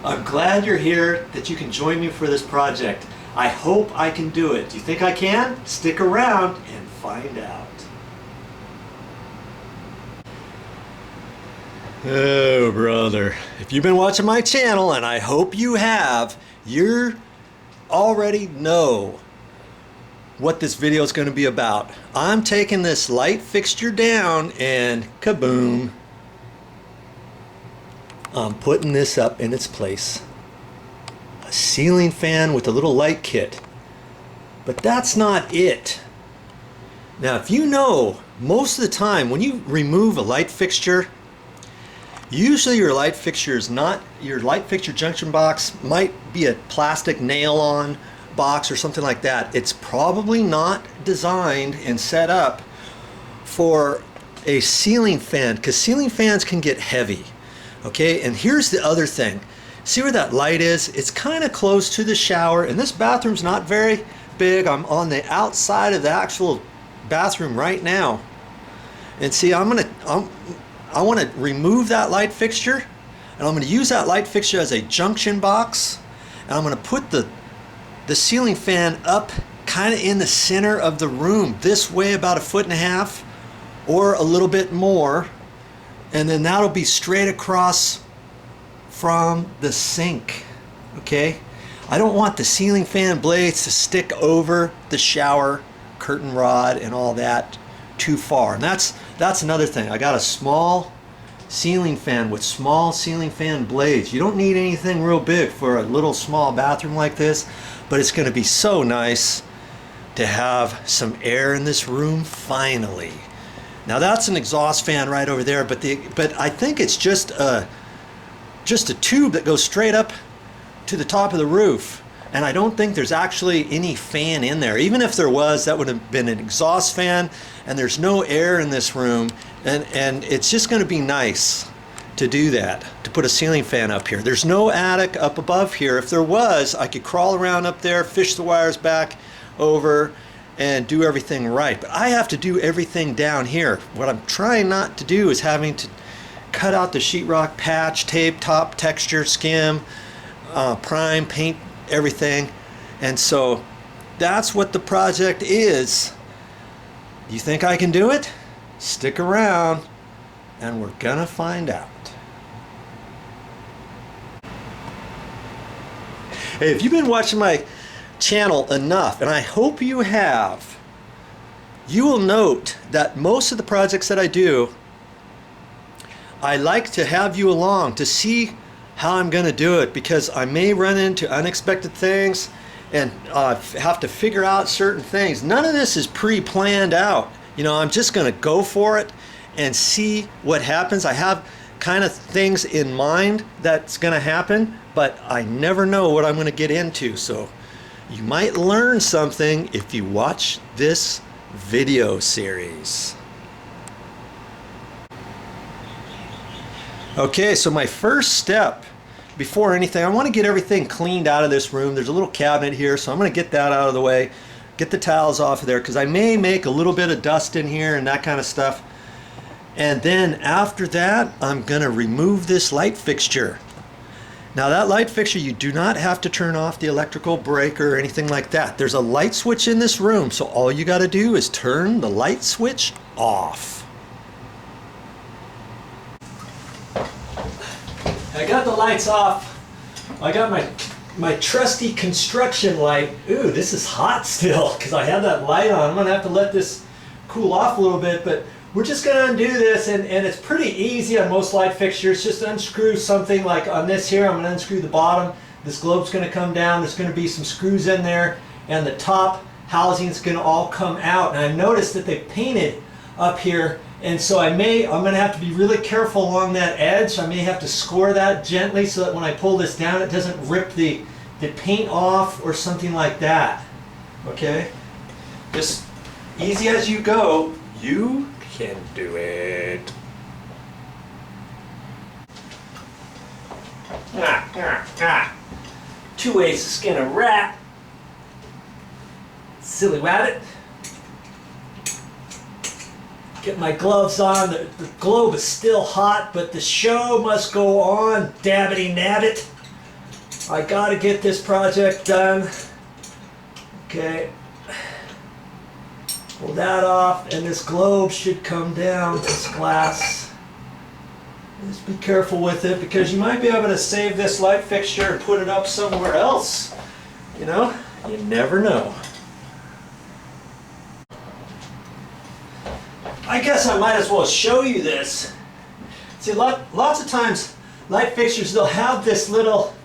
I'm glad you're here, that you can join me for this project. I hope I can do it. Do you think I can? Stick around and find out. Oh, brother. If you've been watching my channel, and I hope you have, you already know what this video is going to be about. I'm taking this light fixture down and kaboom. I'm putting this up in its place. A ceiling fan with a little light kit. But that's not it. Now, if you know, most of the time when you remove a light fixture, usually your light fixture is not, your light fixture junction box might be a plastic nail-on box or something like that. It's probably not designed and set up for a ceiling fan, because ceiling fans can get heavy. Okay, and here's the other thing. See where that light is? It's kind of close to the shower, and this bathroom's not very big. I'm on the outside of the actual bathroom right now. And see, I want to remove that light fixture, and I'm going to use that light fixture as a junction box, and I'm going to put the ceiling fan up kind of in the center of the room, this way about 1.5 feet or a little bit more. And then that'll be straight across from the sink. Okay, I don't want the ceiling fan blades to stick over the shower curtain rod and all that too far. And that's another thing. I got a small ceiling fan with small ceiling fan blades. You don't need anything real big for a little small bathroom like this, but it's going to be so nice to have some air in this room finally. Now that's an exhaust fan right over there, but I think it's just a tube that goes straight up to the top of the roof, and I don't think there's actually any fan in there. Even if there was, that would have been an exhaust fan, and there's no air in this room, and it's just going to be nice to do that, to put a ceiling fan up here. There's no attic up above here. If there was, I could crawl around up there, fish the wires back over, and do everything right. But I have to do everything down here. What I'm trying not to do is having to cut out the sheetrock, patch, tape, top, texture, skim, prime, paint, everything. And so that's what the project is. You think I can do it? Stick around and we're gonna find out. Hey, if you've been watching my channel enough, and I hope you have, you will note that most of the projects that I do, I like to have you along to see how I'm going to do it, because I may run into unexpected things and have to figure out certain things. None of this is pre-planned out. You know, I'm just going to go for it and see what happens. I have kind of things in mind that's going to happen, but I never know what I'm going to get into. So you might learn something if you watch this video series. Okay, so my first step before anything, I want to get everything cleaned out of this room. There's a little cabinet here, so I'm going to get that out of the way, get the towels off of there, because I may make a little bit of dust in here and that kind of stuff. And then after that, I'm going to remove this light fixture. Now that light fixture, you do not have to turn off the electrical breaker or anything like that. There's a light switch in this room, so all you got to do is turn the light switch off. I got the lights off. I got my trusty construction light. Ooh, this is hot still because I have that light on. I'm going to have to let this cool off a little bit, but we're just going to undo this, and it's pretty easy on most light fixtures. Just unscrew something like on this here. I'm going to unscrew the bottom. This globe's going to come down. There's going to be some screws in there, and the top housing is going to all come out. And I noticed that they painted up here, and so I'm going to have to be really careful along that edge. I may have to score that gently so that when I pull this down, it doesn't rip the paint off or something like that. Okay? Just easy as you go. You can do it. Two ways to skin a rat. Silly rabbit. Get my gloves on. The globe is still hot, but the show must go on. Dabbity nabbit. I gotta get this project done. Okay. Pull that off, and this globe should come down, this glass. Just be careful with it, because you might be able to save this light fixture and put it up somewhere else. You know, you never know. I guess I might as well show you this. See, lots of times light fixtures, they'll have this little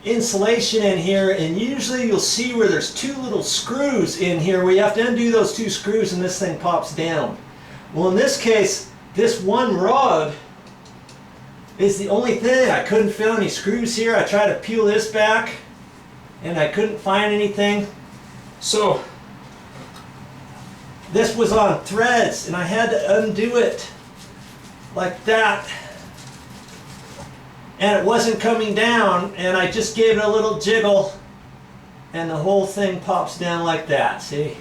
insulation in here, and usually you'll see where there's two little screws in here where you have to undo those two screws and this thing pops down. Well, in this case, this one rod is the only thing. I couldn't feel any screws here. I tried to peel this back and I couldn't find anything. So this was on threads and I had to undo it like that. And it wasn't coming down, and I just gave it a little jiggle and the whole thing pops down like that. See?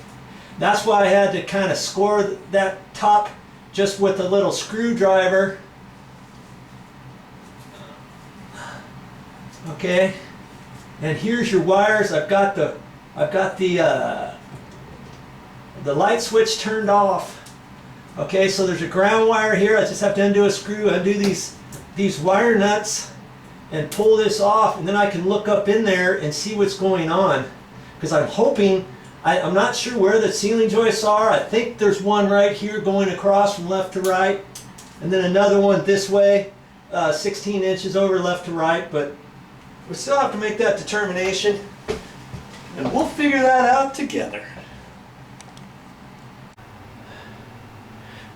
That's why I had to kind of score that top just with a little screwdriver. Okay, and here's your wires. I've got the light switch turned off. Okay, so there's a ground wire here. I just have to undo a screw, undo these wire nuts, and pull this off, and then I can look up in there and see what's going on. Because I'm hoping, I'm not sure where the ceiling joists are. I think there's one right here going across from left to right, and then another one this way, 16 inches over left to right, but we still have to make that determination, and we'll figure that out together.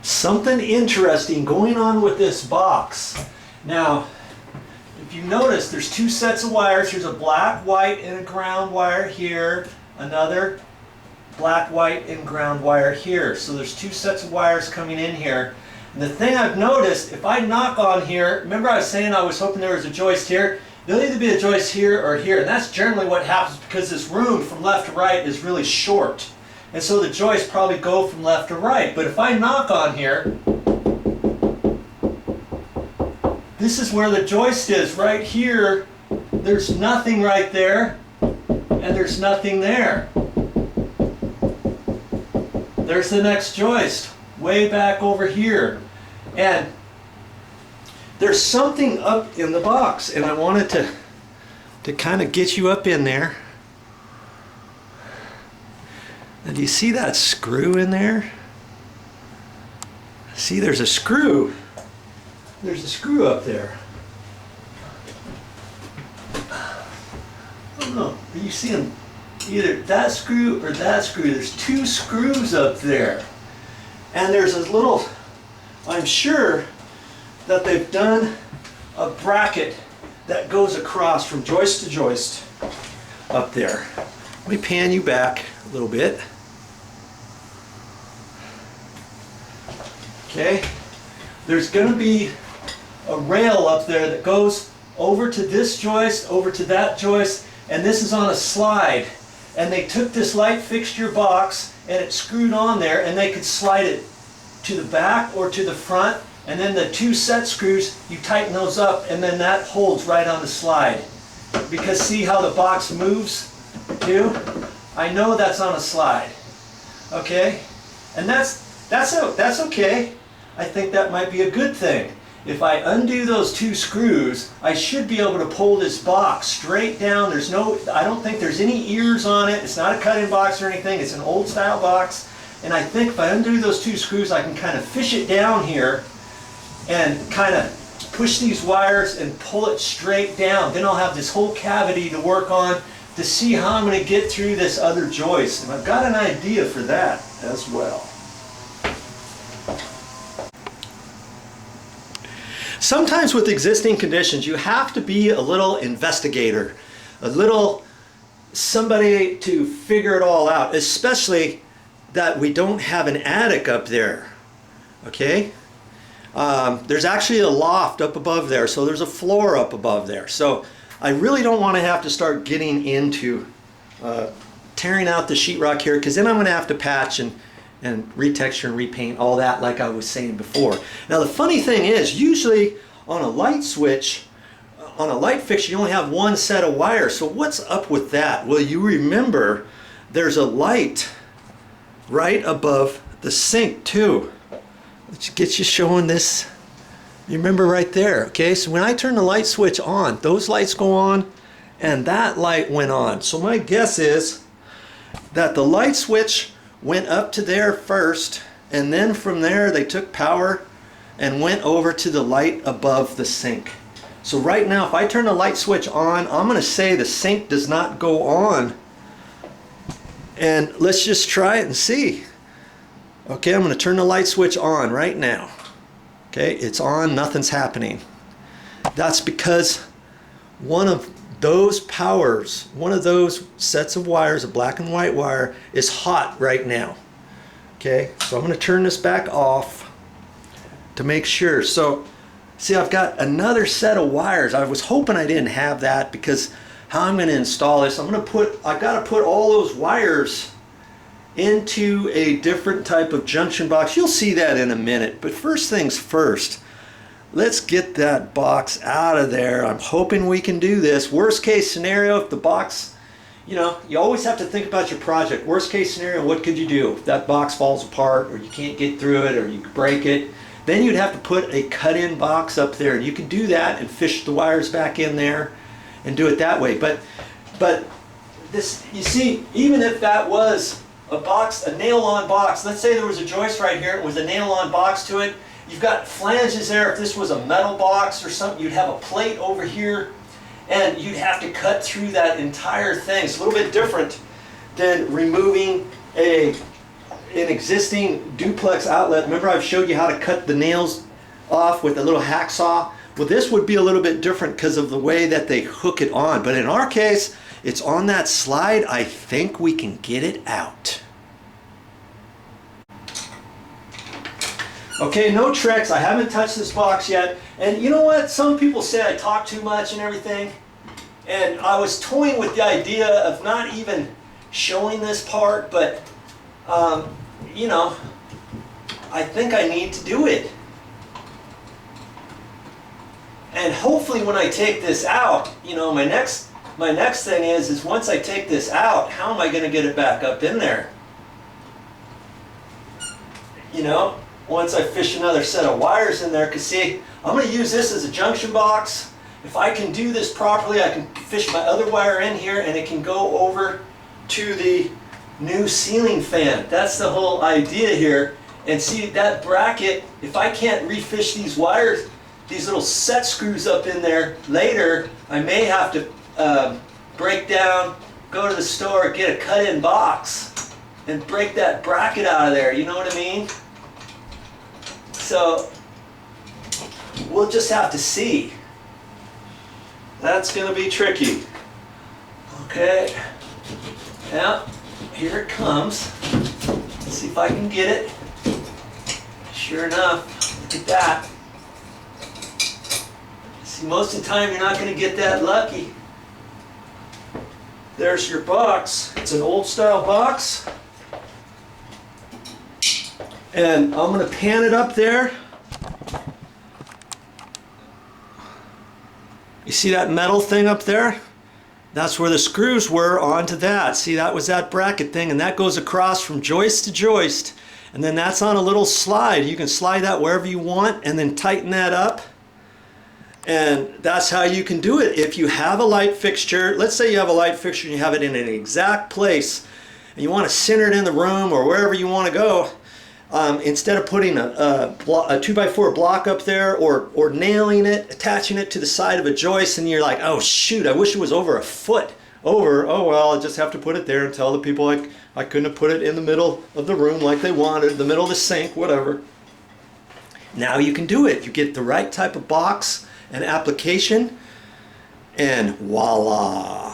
Something interesting going on with this box. Now, if you notice, there's two sets of wires. There's a black, white, and a ground wire here. Another black, white, and ground wire here. So there's two sets of wires coming in here. And the thing I've noticed, if I knock on here, remember I was saying I was hoping there was a joist here? There'll either be a joist here or here. And that's generally what happens because this room from left to right is really short. And so the joists probably go from left to right. But if I knock on here, this is where the joist is, right here. There's nothing right there, and there's nothing there. There's the next joist, way back over here. And there's something up in the box, and I wanted to kind of get you up in there. And do you see that screw in there? See, there's a screw. There's a screw up there. I don't know. Are you seeing either that screw or that screw? There's two screws up there. And there's a little, I'm sure that they've done a bracket that goes across from joist to joist up there. Let me pan you back a little bit. Okay. There's going to be a rail up there that goes over to this joist, over to that joist, and this is on a slide. And they took this light fixture box and it screwed on there, and they could slide it to the back or to the front, and then the two set screws, you tighten those up, and then that holds right on the slide. Because see how the box moves too? I know that's on a slide. Okay? And that's okay. I think that might be a good thing. If I undo those two screws, I should be able to pull this box straight down. I don't think there's any ears on it. It's not a cut-in box or anything. It's an old style box. And I think if I undo those two screws, I can kind of fish it down here and kind of push these wires and pull it straight down. Then I'll have this whole cavity to work on to see how I'm going to get through this other joist. And I've got an idea for that as well. Sometimes with existing conditions, you have to be a little investigator, a little somebody to figure it all out, especially that we don't have an attic up there, okay? There's actually a loft up above there, so there's a floor up above there. So I really don't want to have to start getting into tearing out the sheetrock here, because then I'm going to have to patch and retexture and repaint all that like I was saying before. Now the funny thing is, usually on a light switch, on a light fixture, you only have one set of wires. So what's up with that? Well, you remember there's a light right above the sink too. Let's get you showing this. You remember right there, okay? So when I turn the light switch on, those lights go on and that light went on. So my guess is that the light switch went up to there first, and then from there they took power and went over to the light above the sink. So right now, if I turn the light switch on, I'm gonna say the sink does not go on. And let's just try it and see. Okay, I'm gonna turn the light switch on right now. Okay, it's on, nothing's happening. That's because one of those powers, one of those sets of wires, a black and white wire, is hot right now. Okay, so I'm gonna turn this back off to make sure. So, see, I've got another set of wires. I was hoping I didn't have that, because how I'm gonna install this, I've gotta put all those wires into a different type of junction box. You'll see that in a minute, but first things first, let's get that box out of there. I'm hoping we can do this. Worst case scenario, if the box, you know, you always have to think about your project. Worst case scenario, what could you do? If that box falls apart, or you can't get through it, or you break it, then you'd have to put a cut-in box up there. You can do that and fish the wires back in there and do it that way. But this, you see, even if that was a box, a nail-on box, let's say there was a joist right here with a nail-on box to it, you've got flanges there. If this was a metal box or something, you'd have a plate over here, and you'd have to cut through that entire thing. It's a little bit different than removing an existing duplex outlet. Remember, I've showed you how to cut the nails off with a little hacksaw? Well, this would be a little bit different because of the way that they hook it on. But in our case, it's on that slide. I think we can get it out. Okay, no tricks. I haven't touched this box yet. And you know what? Some people say I talk too much and everything. And I was toying with the idea of not even showing this part, but you know, I think I need to do it. And hopefully when I take this out, you know, my next thing is once I take this out, how am I going to get it back up in there? You know, once I fish another set of wires in there, because see, I'm going to use this as a junction box. If I can do this properly, I can fish my other wire in here and it can go over to the new ceiling fan. That's the whole idea here. And see, that bracket, if I can't refish these wires, these little set screws up in there later, I may have to break down, go to the store, get a cut-in box and break that bracket out of there. You know what I mean? So we'll just have to see. That's going to be tricky. Okay. Yeah, here it comes. Let's see if I can get it. Sure enough, look at that. See, most of the time you're not going to get that lucky. There's your box. It's an old style box. And I'm going to pan it up there. You see that metal thing up there? That's where the screws were onto that. See, that was that bracket thing, and that goes across from joist to joist. And then that's on a little slide. You can slide that wherever you want and then tighten that up. And that's how you can do it. If you have a light fixture, let's say you have a light fixture and you have it in an exact place, and you want to center it in the room or wherever you want to go, instead of putting a 2x4 block up there or nailing it, attaching it to the side of a joist, and you're like, oh shoot, I wish it was over a foot over. Oh well, I'll just have to put it there and tell the people I couldn't have put it in the middle of the room like they wanted, the middle of the sink, whatever. Now you can do it. You get the right type of box and application, and voila.